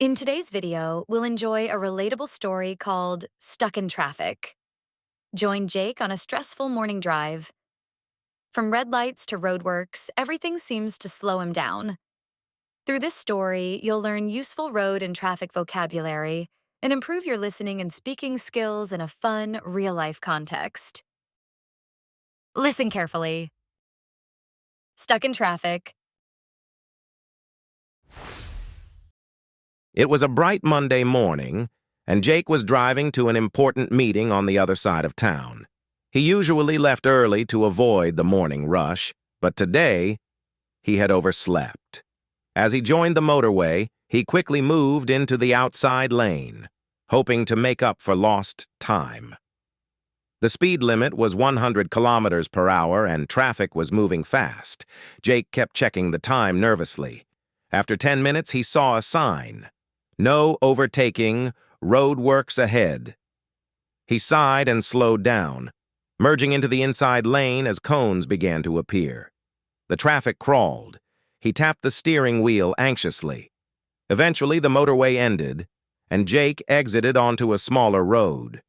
In today's video, we'll enjoy a relatable story called Stuck in Traffic. Join Jake on a stressful morning drive. From red lights to roadworks, everything seems to slow him down. Through this story, you'll learn useful road and traffic vocabulary and improve your listening and speaking skills in a fun, real-life context. Listen carefully. Stuck in traffic. It was a bright Monday morning, and Jake was driving to an important meeting on the other side of town. He usually left early to avoid the morning rush, but today he had overslept. As he joined the motorway, he quickly moved into the outside lane, hoping to make up for lost time. The speed limit was 100 kilometers per hour and traffic was moving fast. Jake kept checking the time nervously. After 10 minutes, he saw a sign. "No overtaking, roadworks ahead." He sighed and slowed down, merging into the inside lane as cones began to appear. The traffic crawled. He tapped the steering wheel anxiously. Eventually, the motorway ended, and Jake exited onto a smaller road.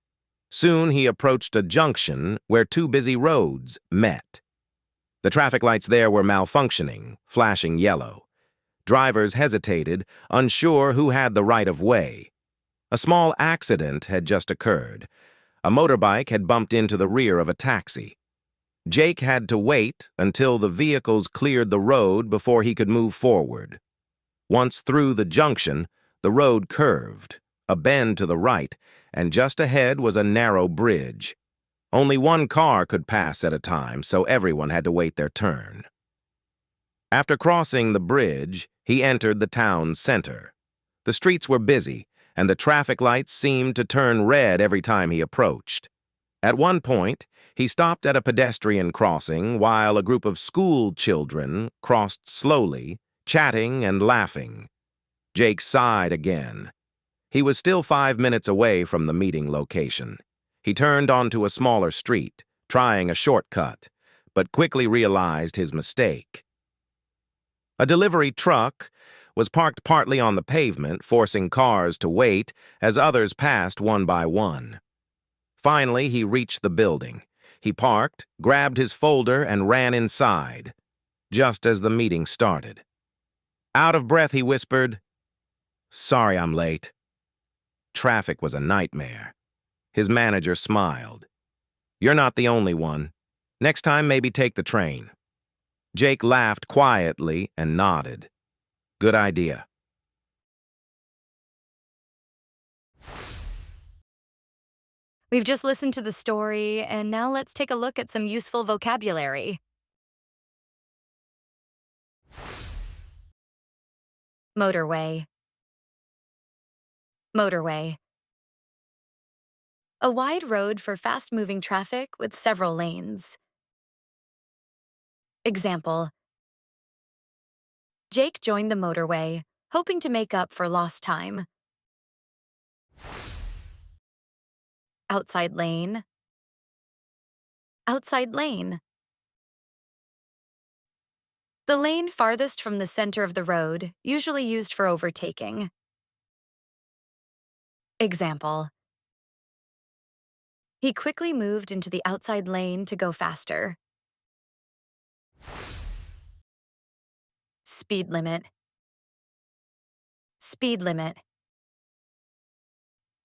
Soon, he approached a junction where two busy roads met. The traffic lights there were malfunctioning, flashing yellow. Drivers hesitated, unsure who had the right of way. A small accident had just occurred. A motorbike had bumped into the rear of a taxi. Jake had to wait until the vehicles cleared the road before he could move forward. Once through the junction, the road curved, a bend to the right, and just ahead was a narrow bridge. Only one car could pass at a time, so everyone had to wait their turn. After crossing the bridge, he entered the town's center. The streets were busy, and the traffic lights seemed to turn red every time he approached. At one point, he stopped at a pedestrian crossing while a group of school children crossed slowly, chatting and laughing. Jake sighed again. He was still 5 minutes away from the meeting location. He turned onto a smaller street, trying a shortcut, but quickly realized his mistake. A delivery truck was parked partly on the pavement, forcing cars to wait as others passed one by one. Finally, he reached the building. He parked, grabbed his folder, and ran inside, just as the meeting started. Out of breath, he whispered, "Sorry I'm late." Traffic was a nightmare. His manager smiled. "You're not the only one. Next time, maybe take the train." Jake laughed quietly and nodded. "Good idea." We've just listened to the story, and now let's take a look at some useful vocabulary. Motorway. Motorway. A wide road for fast-moving traffic with several lanes. Example: Jake joined the motorway, hoping to make up for lost time. Outside lane. Outside lane. The lane farthest from the center of the road, usually used for overtaking. Example: He quickly moved into the outside lane to go faster. Speed limit. Speed limit.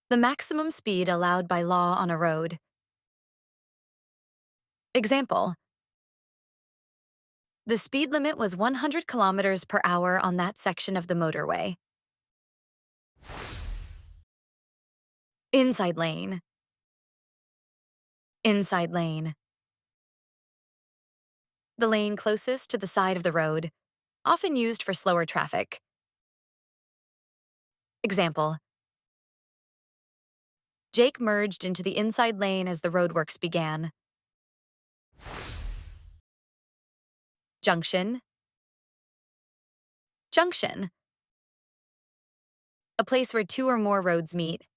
The maximum speed allowed by law on a road. Example: The speed limit was 100 kilometers per hour on that section of the motorway. Inside lane. Inside lane. The lane closest to the side of the road, often used for slower traffic. Example: Jake merged into the inside lane as the roadworks began. Junction. Junction. A place where two or more roads meet.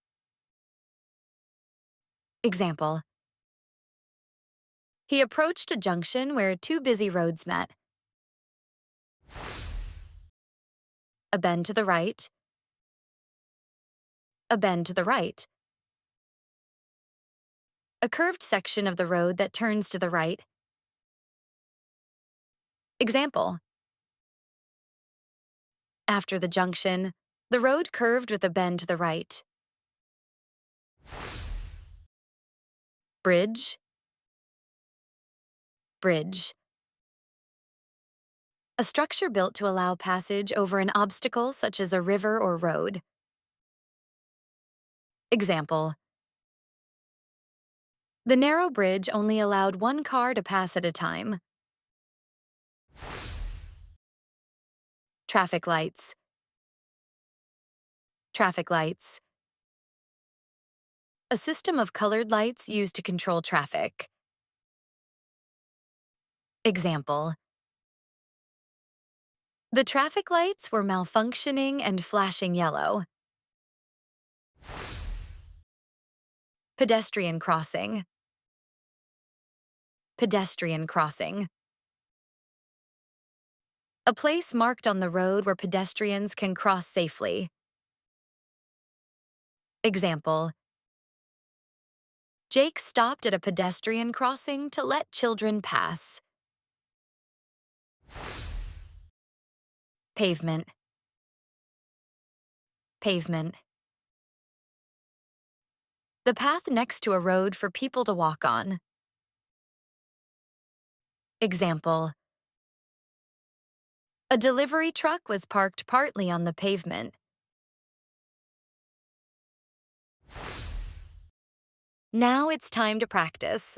Example: He approached a junction where two busy roads met. A bend to the right. a bend to the right. A curved section of the road that turns to the right. Example. After the junction, the road curved with a bend to the right. Bridge. Bridge. A structure built to allow passage over an obstacle such as a river or road. Example. The narrow bridge only allowed one car to pass at a time. Traffic lights. Traffic lights. A system of colored lights used to control traffic. Example. The traffic lights were malfunctioning and flashing yellow. Pedestrian crossing. Pedestrian crossing. A place marked on the road where pedestrians can cross safely. Example. Jake stopped at a pedestrian crossing to let children pass. Pavement. Pavement. The path next to a road for people to walk on. Example. A delivery truck was parked partly on the pavement. Now it's time to practice.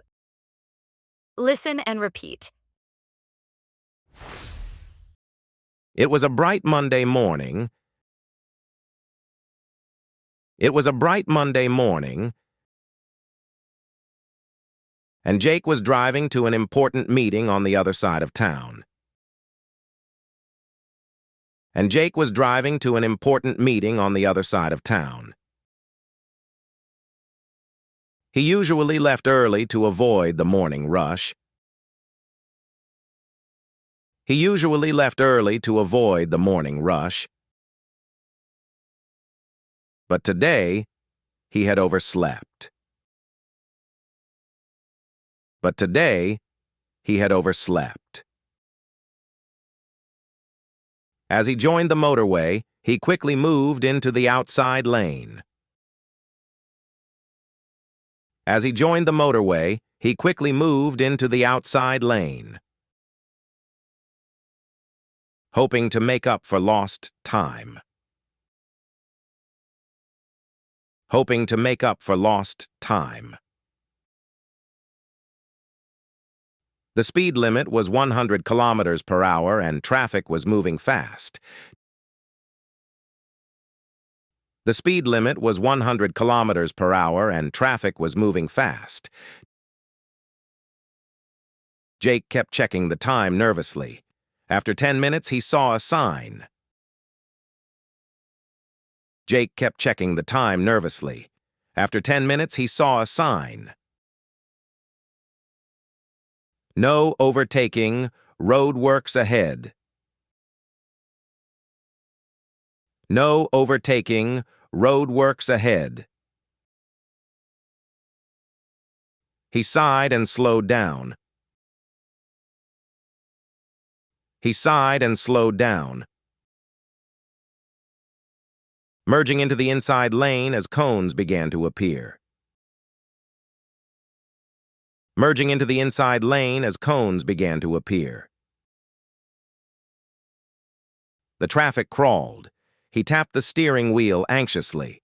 Listen and repeat. It was a bright Monday morning. It was a bright Monday morning, and Jake was driving to an important meeting on the other side of town. And Jake was driving to an important meeting on the other side of town. He usually left early to avoid the morning rush. He usually left early to avoid the morning rush. But today, he had overslept. But today, he had overslept. As he joined the motorway, he quickly moved into the outside lane. As he joined the motorway, he quickly moved into the outside lane, hoping to make up for lost time. Hoping to make up for lost time. The speed limit was 100 kilometers per hour and traffic was moving fast. The speed limit was 100 kilometers per hour and traffic was moving fast. Jake kept checking the time nervously. After 10 minutes, he saw a sign. Jake kept checking the time nervously. After 10 minutes, he saw a sign. No overtaking, roadworks ahead. No overtaking, roadworks ahead. He sighed and slowed down. He sighed and slowed down, merging into the inside lane as cones began to appear. Merging into the inside lane as cones began to appear. The traffic crawled. He tapped the steering wheel anxiously.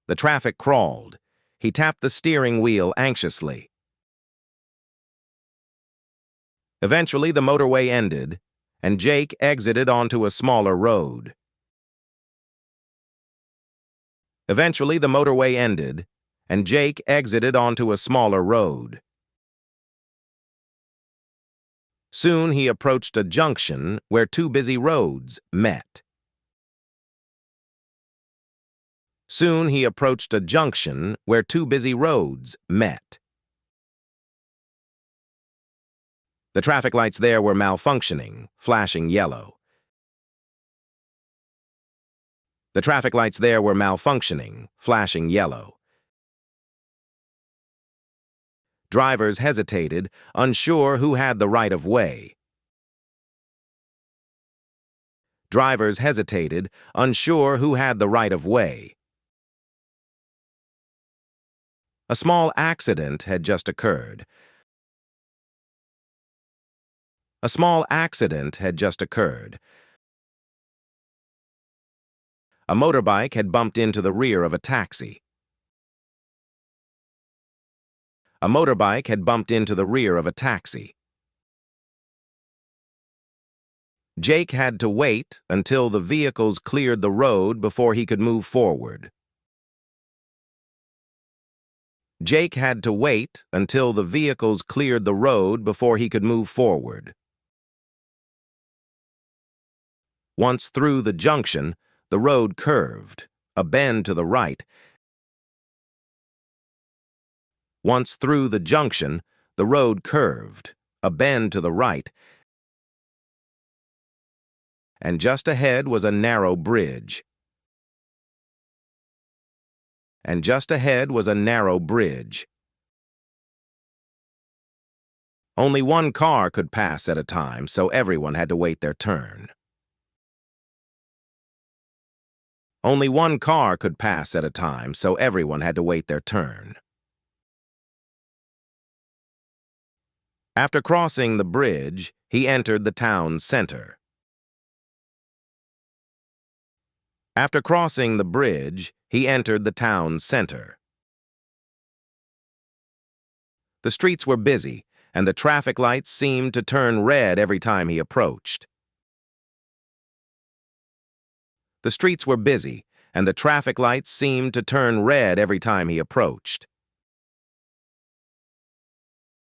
The traffic crawled. He tapped the steering wheel anxiously. Eventually, the motorway ended, and Jake exited onto a smaller road. Eventually, the motorway ended, and Jake exited onto a smaller road. Soon he approached a junction where two busy roads met. Soon he approached a junction where two busy roads met. The traffic lights there were malfunctioning, flashing yellow. The traffic lights there were malfunctioning, flashing yellow. Drivers hesitated, unsure who had the right of way. Drivers hesitated, unsure who had the right of way. A small accident had just occurred. A small accident had just occurred. A motorbike had bumped into the rear of a taxi. A motorbike had bumped into the rear of a taxi. Jake had to wait until the vehicles cleared the road before he could move forward. Jake had to wait until the vehicles cleared the road before he could move forward. Once through the junction, the road curved, a bend to the right. Once through the junction, the road curved, a bend to the right, and just ahead was a narrow bridge. And just ahead was a narrow bridge. Only one car could pass at a time, so everyone had to wait their turn. Only one car could pass at a time, so everyone had to wait their turn. After crossing the bridge, he entered the town center. After crossing the bridge, he entered the town center. The streets were busy, and the traffic lights seemed to turn red every time he approached. The streets were busy, and the traffic lights seemed to turn red every time he approached.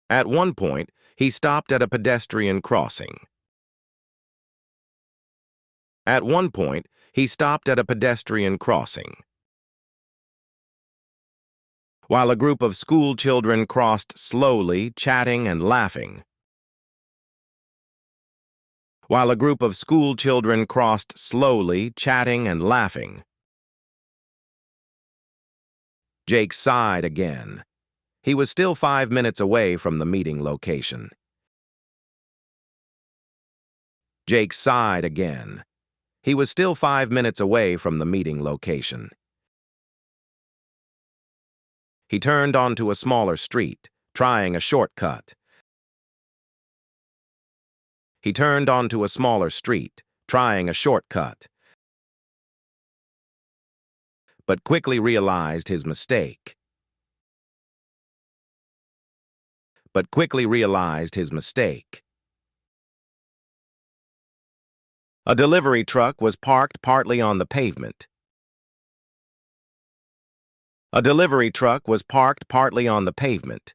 At one point, he stopped at a pedestrian crossing. At one point, he stopped at a pedestrian crossing. While a group of school children crossed slowly, chatting and laughing. While a group of school children crossed slowly, chatting and laughing. Jake sighed again. He was still 5 minutes away from the meeting location. Jake sighed again. He was still 5 minutes away from the meeting location. He turned onto a smaller street, trying a shortcut. He turned onto a smaller street, trying a shortcut, but quickly realized his mistake. But quickly realized his mistake. A delivery truck was parked partly on the pavement. A delivery truck was parked partly on the pavement,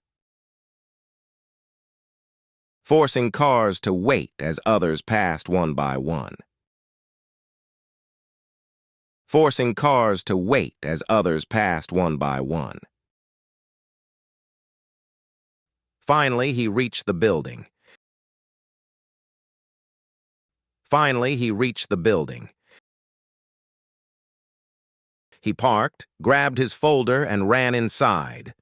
forcing cars to wait as others passed one by one. Forcing cars to wait as others passed one by one. Finally, he reached the building. Finally, he reached the building. He parked, grabbed his folder, and ran inside.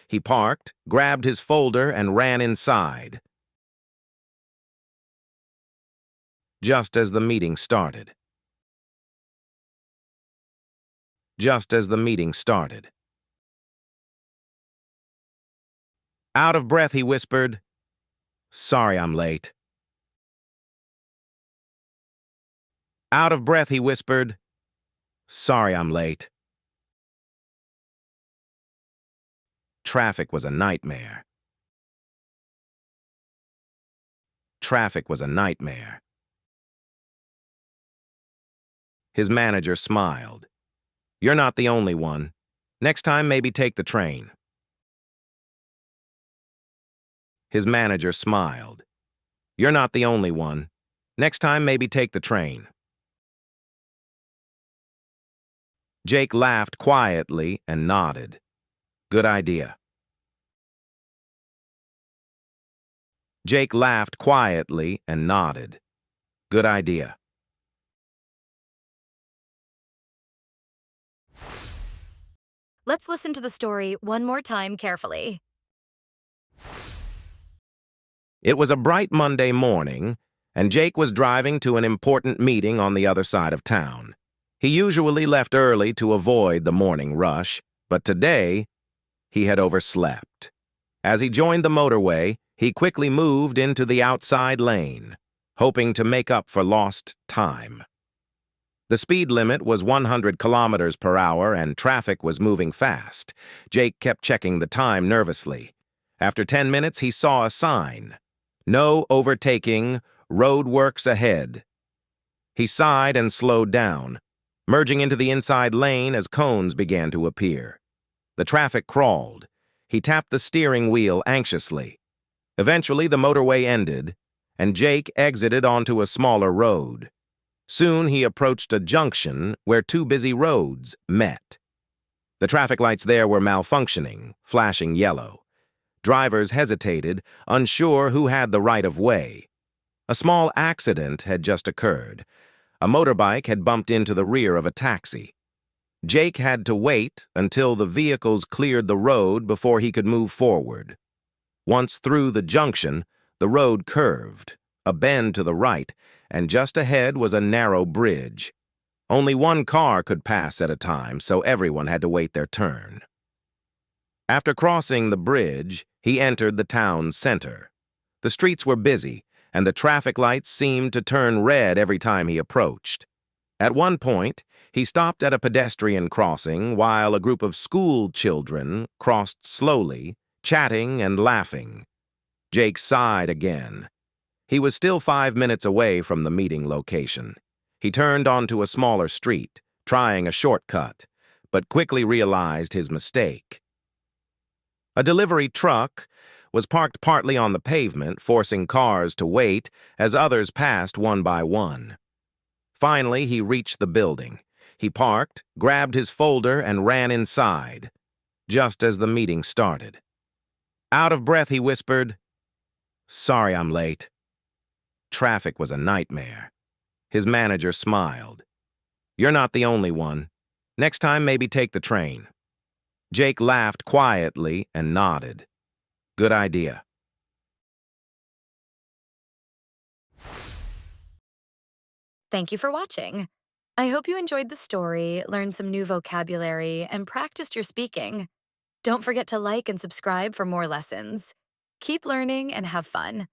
He parked, grabbed his folder, and ran inside. Just as the meeting started. Just as the meeting started. Out of breath, he whispered, "Sorry I'm late." Out of breath, he whispered, "Sorry I'm late." Traffic was a nightmare. Traffic was a nightmare. His manager smiled. "You're not the only one. Next time, maybe take the train." His manager smiled. "You're not the only one. Next time, maybe take the train." Jake laughed quietly and nodded. "Good idea." Jake laughed quietly and nodded. "Good idea." Let's listen to the story one more time carefully. It was a bright Monday morning, and Jake was driving to an important meeting on the other side of town. He usually left early to avoid the morning rush, but today he had overslept. As he joined the motorway, he quickly moved into the outside lane, hoping to make up for lost time. The speed limit was 100 kilometers per hour and traffic was moving fast. Jake kept checking the time nervously. After 10 minutes, he saw a sign. No overtaking, roadworks ahead. He sighed and slowed down, merging into the inside lane as cones began to appear. The traffic crawled. He tapped the steering wheel anxiously. Eventually, the motorway ended, and Jake exited onto a smaller road. Soon he approached a junction where two busy roads met. The traffic lights there were malfunctioning, flashing yellow. Drivers hesitated, unsure who had the right of way. A small accident had just occurred. A motorbike had bumped into the rear of a taxi. Jake had to wait until the vehicles cleared the road before he could move forward. Once through the junction, the road curved, a bend to the right, and just ahead was a narrow bridge. Only one car could pass at a time, so everyone had to wait their turn. After crossing the bridge, he entered the town's center. The streets were busy, and the traffic lights seemed to turn red every time he approached. At one point, he stopped at a pedestrian crossing while a group of school children crossed slowly, chatting and laughing. Jake sighed again. He was still 5 minutes away from the meeting location. He turned onto a smaller street, trying a shortcut, but quickly realized his mistake. A delivery truck was parked partly on the pavement, forcing cars to wait as others passed one by one. Finally, he reached the building. He parked, grabbed his folder, and ran inside, just as the meeting started. Out of breath, he whispered, "Sorry I'm late." Traffic was a nightmare. His manager smiled. "You're not the only one. Next time, maybe take the train." Jake laughed quietly and nodded. "Good idea." Thank you for watching. I hope you enjoyed the story, learned some new vocabulary, and practiced your speaking. Don't forget to like and subscribe for more lessons. Keep learning and have fun.